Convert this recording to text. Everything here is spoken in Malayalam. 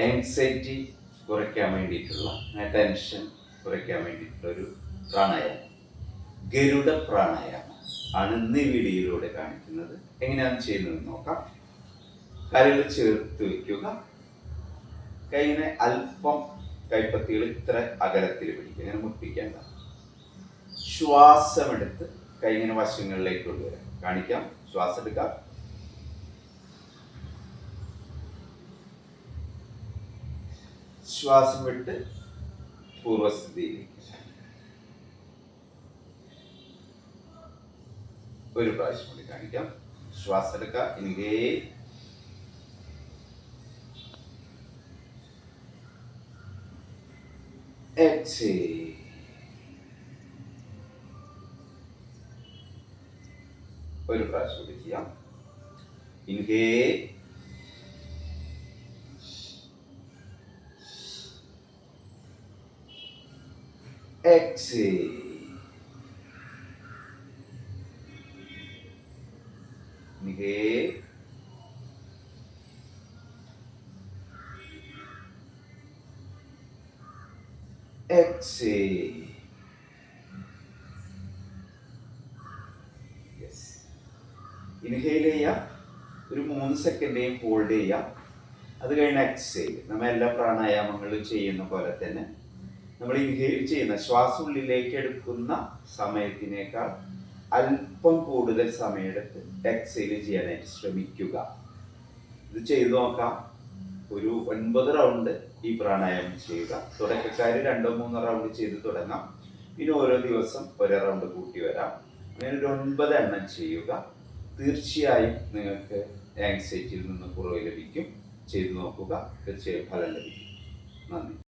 ആങ്സൈറ്റി കുറയ്ക്കാൻ വേണ്ടിയിട്ടുള്ള ടെൻഷൻ കുറയ്ക്കാൻ വേണ്ടിയിട്ടുള്ള ഒരു പ്രാണായാമം, ഗരുഡ പ്രാണായാമം ആണ് ഇന്ന് ഈ വീഡിയോയിലൂടെ കാണിക്കുന്നത്. എങ്ങനെയാണ് ചെയ്യുന്നത് നോക്കാം. കാലുകൾ ചേർത്ത് വയ്ക്കുക. കൈയിനെ അല്പം കൈപ്പത്തികൾ ഇത്ര അകലത്തിൽ പിടിക്കുക, ഇങ്ങനെ മുട്ടിക്കേണ്ട. ശ്വാസമെടുത്ത് കൈ ഇങ്ങനെ വശങ്ങളിലേക്ക് കൊണ്ടുവരാം. കാണിക്കാം. ശ്വാസം എടുക്കാം. ശ്വാസം വിട്ട് പൂർവസ്ഥിതിയിലേക്ക്. ഒരു പ്രാവശ്യം കൂടി കാണിക്കാം. ശ്വാസം എടുക്കുക. Inhale, exhale. ഒരു പ്രാവശ്യം കൂടി ചെയ്യാം. Inhale, exhale. Inhale. Exhale. Yes. Inhale ചെയ്യാം. ഒരു 3 സെക്കൻഡേയും ഹോൾഡ് ചെയ്യാം. അത് കഴിഞ്ഞ് എക്സേൽ. നമ്മൾ എല്ലാ പ്രാണായാമങ്ങളും ചെയ്യുന്ന പോലെ തന്നെ നമ്മൾ ഇൻഹേൽ ചെയ്യുന്ന ശ്വാസം ഉള്ളിലേക്ക് എടുക്കുന്ന സമയത്തിനേക്കാൾ അല്പം കൂടുതൽ സമയമെടുത്ത് എക്സേൽ ചെയ്യാനായിട്ട് ശ്രമിക്കുക. ഇത് ചെയ്തു നോക്കാം. ഒരു 9 റൗണ്ട് ഈ പ്രാണായാമം ചെയ്യുക. തുടക്കക്കാർ 2-3 റൗണ്ട് ചെയ്ത് തുടങ്ങാം. പിന്നെ ഓരോ ദിവസം ഓരോ റൗണ്ട് കൂട്ടി വരാം. അങ്ങനെ ഒരു 9 എണ്ണം ചെയ്യുക. തീർച്ചയായും നിങ്ങൾക്ക് ആങ്സൈറ്റിയിൽ നിന്ന് കുറവ് ലഭിക്കും. ചെയ്തു നോക്കുക. തീർച്ചയായും ഫലം ലഭിക്കും. നന്ദി.